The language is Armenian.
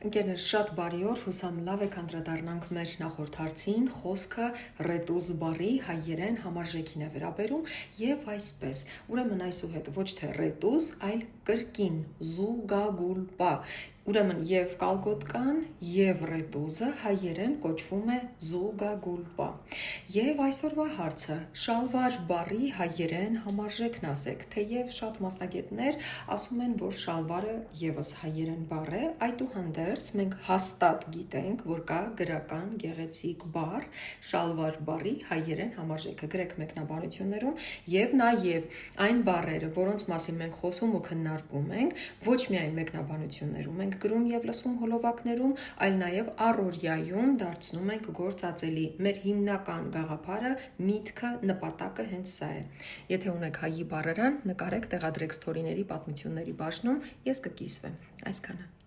Ընկերներ, շատ բարի օր, հուսամ լավ եք անդրադառնանք մեր նախորդ հարցին, խոսքը ռետուզ բառի հայերեն համարժեքին է վերաբերում եւ այսպես։ Ուրեմն այսուհետ ոչ թե ռետուզ, այլ կրկին, զուգագուլպա։ Ուրեմն եւ կալգոտկան եւ ռետուզը հայերեն կոչվում է զուգագուլպա։ Եվ այսօրվա հարցը՝ շալվար բառի հայերեն համարժեքն ասեք, թեև շատ մասնագետներ ասում են, որ շալվարը եւս հայերեն բառ է, այդուհանդերձ մենք հաստատ գիտենք, որ կա գրական գեղեցիկ բառ շալվար բառի հայերեն համարժեքը, գրեք մեկնաբանություններում եւ նաեւ այն բառերը, որոնց մասին մենք խոսում ու քննարկում ենք, ոչ միայն մեկնաբանություններում ենք գրում եւ լսում հոլովակներում, այլ նաեւ առօրյայում դարձնում ենք գործածելի։ Մեր հիմնական գաղափարը, միտքը, նպատակը հենց սա է։ Եթե ունեք հայի բառերան, նկարեք, տեղադրեք սթորիների պատմությունների բաժնում, ես կկիսվեմ։ Այսքանը։